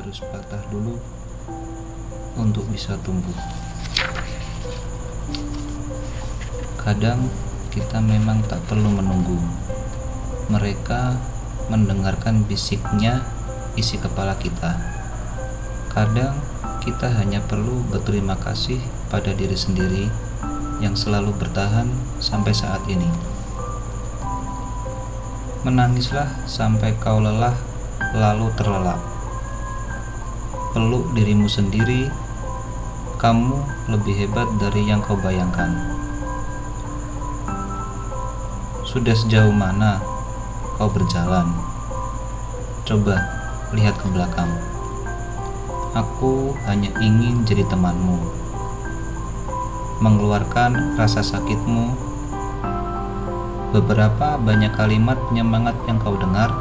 harus patah dulu untuk bisa tumbuh. Kadang kita memang tak perlu menunggu mereka mendengarkan bisiknya isi kepala kita. Kadang kita hanya perlu berterima kasih pada diri sendiri yang selalu bertahan sampai saat ini. Menangislah sampai kau lelah lalu terlelap. Peluk dirimu sendiri, kamu lebih hebat dari yang kau bayangkan. Sudah sejauh mana kau berjalan? Coba lihat ke belakang. Aku hanya ingin jadi temanmu, mengeluarkan rasa sakitmu. Beberapa banyak kalimat penyemangat yang kau dengar,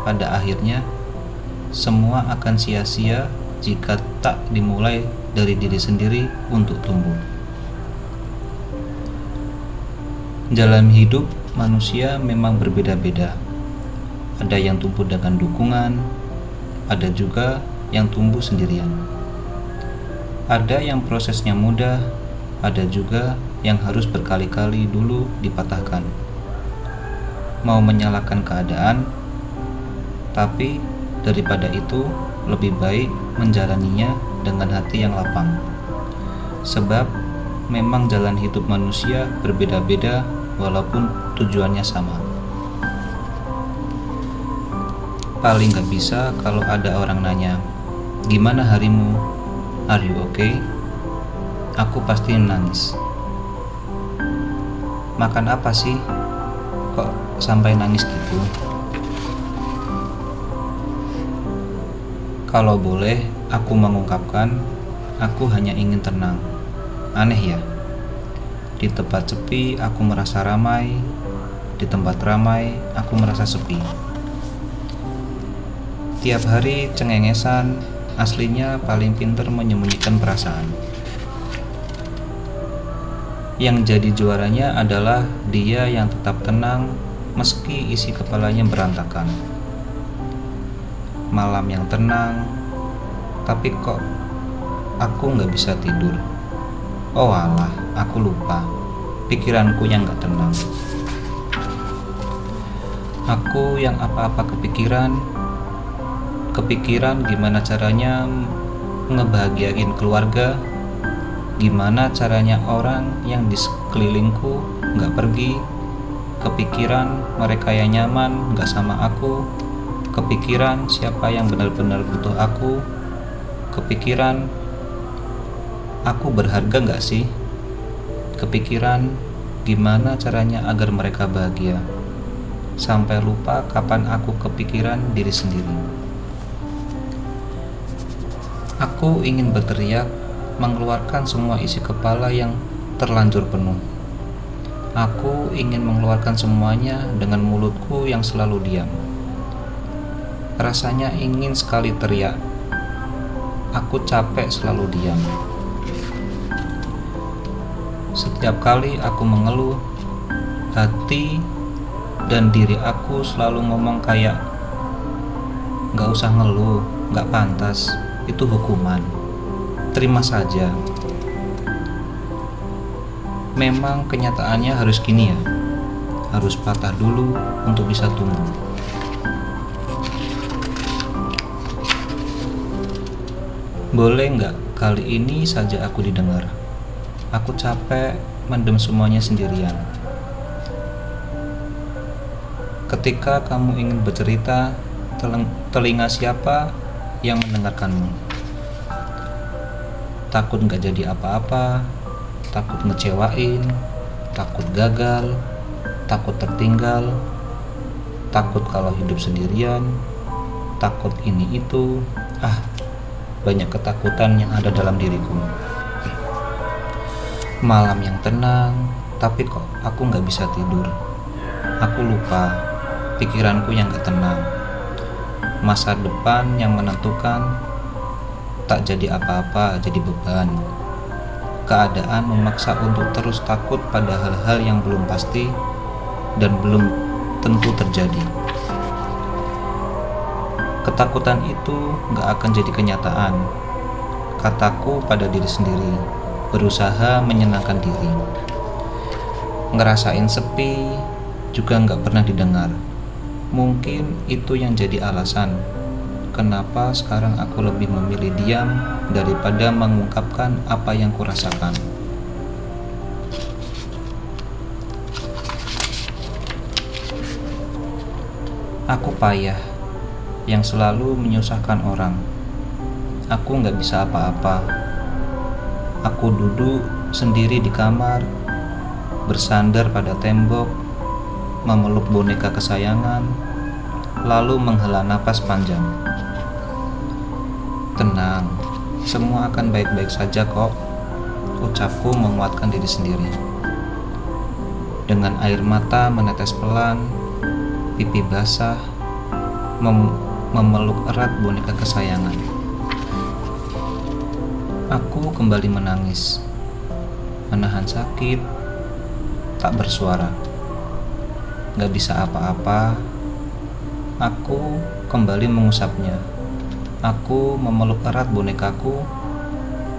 pada akhirnya semua akan sia-sia jika tak dimulai dari diri sendiri untuk tumbuh. Jalan hidup manusia memang berbeda-beda. Ada yang tumbuh dengan dukungan, ada juga yang tumbuh sendirian. Ada yang prosesnya mudah, ada juga yang harus berkali-kali dulu dipatahkan. Mau menyalahkan keadaan, tapi daripada itu lebih baik menjalaninya dengan hati yang lapang. Sebab memang jalan hidup manusia berbeda-beda walaupun tujuannya sama. Paling gak bisa kalau ada orang nanya, "Gimana harimu? Are you okay?" Aku pasti nangis. Makan apa sih? Kok sampai nangis gitu? Kalau boleh aku mengungkapkan, aku hanya ingin tenang. Aneh ya? Di tempat sepi aku merasa ramai, di tempat ramai aku merasa sepi. Tiap hari cengengesan, aslinya paling pintar menyembunyikan perasaan. Yang jadi juaranya adalah dia yang tetap tenang meski isi kepalanya berantakan. Malam yang tenang, tapi kok aku gak bisa tidur. Oh alah, aku lupa, pikiranku yang gak tenang. Aku yang apa-apa kepikiran gimana caranya ngebahagiain keluarga, gimana caranya orang yang di sekelilingku gak pergi, kepikiran mereka yang nyaman gak sama aku, kepikiran siapa yang benar-benar butuh aku, kepikiran aku berharga gak sih, kepikiran gimana caranya agar mereka bahagia, sampai lupa kapan aku kepikiran diri sendiri. Aku ingin berteriak, mengeluarkan semua isi kepala yang terlanjur penuh. Aku ingin mengeluarkan semuanya dengan mulutku yang selalu diam. Rasanya ingin sekali teriak. Aku capek selalu diam. Setiap kali aku mengeluh, hati dan diri aku selalu ngomong kayak, "Gak usah ngeluh, gak pantas. Itu hukuman. Terima saja." Memang kenyataannya harus gini ya. Harus patah dulu untuk bisa tumbuh. Boleh nggak kali ini saja aku didengar? Aku capek mendem semuanya sendirian. Ketika kamu ingin bercerita, telinga siapa yang mendengarkanmu? Takut gak jadi apa-apa, takut ngecewain, takut gagal, takut tertinggal, takut kalau hidup sendirian, takut ini itu. Banyak ketakutan yang ada dalam diriku. Malam yang tenang, tapi kok aku gak bisa tidur. Aku lupa, pikiranku yang gak tenang. Masa depan yang menentukan, tak jadi apa-apa jadi beban. Keadaan memaksa untuk terus takut pada hal-hal yang belum pasti dan belum tentu terjadi. Ketakutan itu gak akan jadi kenyataan. Kataku pada diri sendiri, berusaha menyenangkan diri. Ngerasain sepi juga gak pernah didengar. Mungkin itu yang jadi alasan kenapa sekarang aku lebih memilih diam daripada mengungkapkan apa yang kurasakan. Aku payah yang selalu menyusahkan orang. Aku gak bisa apa-apa. Aku duduk sendiri di kamar, bersandar pada tembok, memeluk boneka kesayangan, lalu menghela napas panjang. Tenang, semua akan baik-baik saja kok, ucapku menguatkan diri sendiri. Dengan air mata menetes pelan, pipi basah, memeluk erat boneka kesayangan. Aku kembali menangis, menahan sakit, tak bersuara. Gak bisa apa-apa. Aku kembali mengusapnya. Aku memeluk erat bonekaku,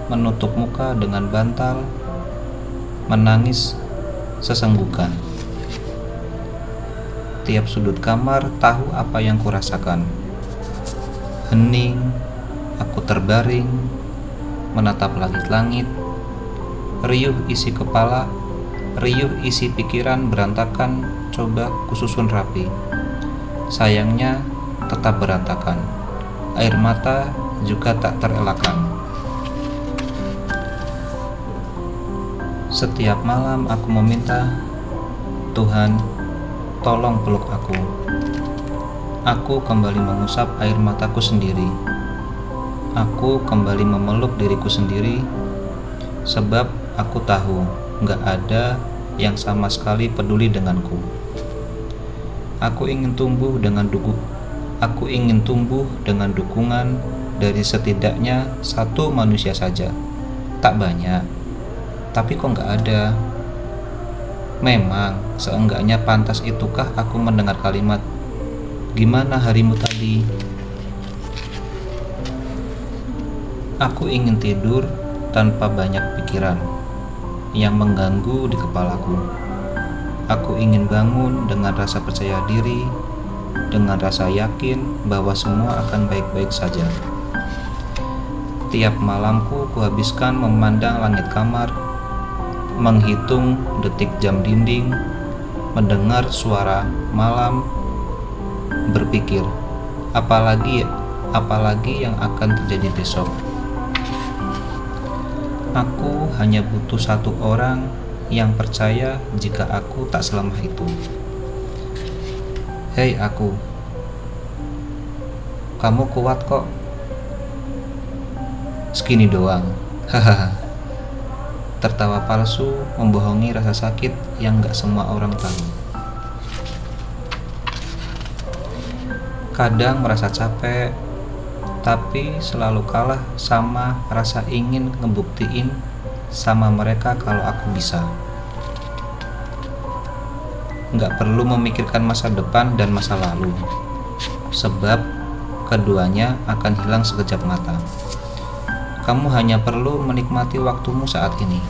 menutup muka dengan bantal, menangis sesenggukan. Tiap sudut kamar tahu apa yang kurasakan. Hening, aku terbaring, menatap langit-langit. Riuh isi kepala, riuh isi pikiran berantakan, coba kususun rapi. Sayangnya tetap berantakan. Air mata juga tak terelakkan. Setiap malam aku meminta, Tuhan, tolong peluk aku. Aku kembali mengusap air mataku sendiri. Aku kembali memeluk diriku sendiri, sebab aku tahu gak ada yang sama sekali peduli denganku. Aku ingin tumbuh dengan dukungan dari setidaknya satu manusia saja. Tak banyak, tapi kok gak ada. Memang, seenggaknya pantas itukah aku mendengar kalimat, "Gimana harimu tadi?" Aku ingin tidur tanpa banyak pikiran yang mengganggu di kepalaku. Aku ingin bangun dengan rasa percaya diri, dengan rasa yakin bahwa semua akan baik-baik saja. Tiap malamku kuhabiskan memandang langit kamar, menghitung detik jam dinding, mendengar suara malam, berpikir, apalagi yang akan terjadi besok. Aku hanya butuh satu orang yang percaya jika aku tak selemah itu. Hei aku, kamu kuat kok. Segini doang. Hahaha. Tertawa palsu membohongi rasa sakit yang gak semua orang tahu. Kadang merasa capek, tapi selalu kalah sama rasa ingin ngebuktiin sama mereka kalau aku bisa. Gak perlu memikirkan masa depan dan masa lalu, sebab keduanya akan hilang sekejap mata. Kamu hanya perlu menikmati waktumu saat ini.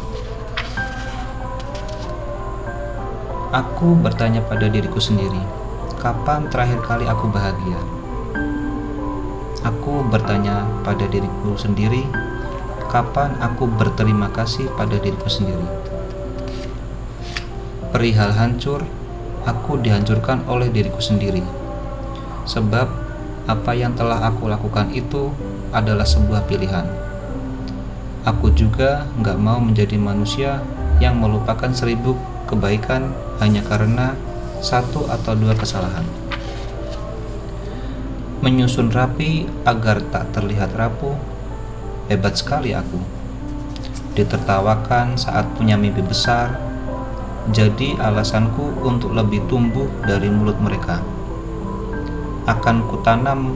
Aku bertanya pada diriku sendiri, kapan terakhir kali aku bahagia? Aku bertanya pada diriku sendiri, kapan aku berterima kasih pada diriku sendiri? Perihal hancur, aku dihancurkan oleh diriku sendiri. Sebab apa yang telah aku lakukan itu adalah sebuah pilihan. Aku juga gak mau menjadi manusia yang melupakan 1000 kebaikan hanya karena 1 atau 2 kesalahan. Menyusun rapi agar tak terlihat rapuh. Hebat sekali aku. Ditertawakan saat punya mimpi besar, jadi alasanku untuk lebih tumbuh dari mulut mereka. Akan kutanam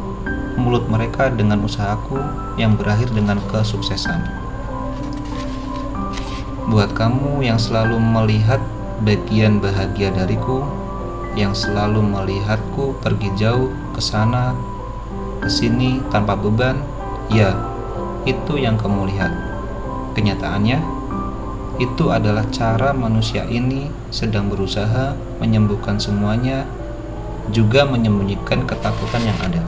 mulut mereka dengan usahaku yang berakhir dengan kesuksesan. Buat kamu yang selalu melihat bagian bahagia dariku, yang selalu melihatku pergi jauh ke sana, ke ke sini tanpa beban, ya, itu yang kamu lihat. Kenyataannya, itu adalah cara manusia ini sedang berusaha menyembuhkan semuanya, juga menyembunyikan ketakutan yang ada.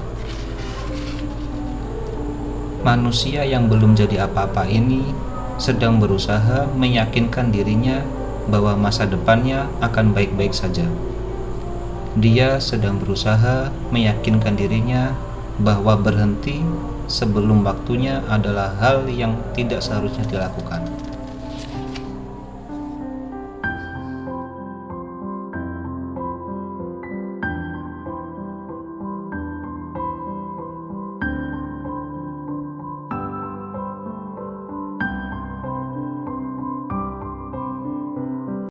Manusia yang belum jadi apa-apa ini sedang berusaha meyakinkan dirinya bahwa masa depannya akan baik-baik saja. Dia sedang berusaha meyakinkan dirinya bahwa berhenti sebelum waktunya adalah hal yang tidak seharusnya dilakukan.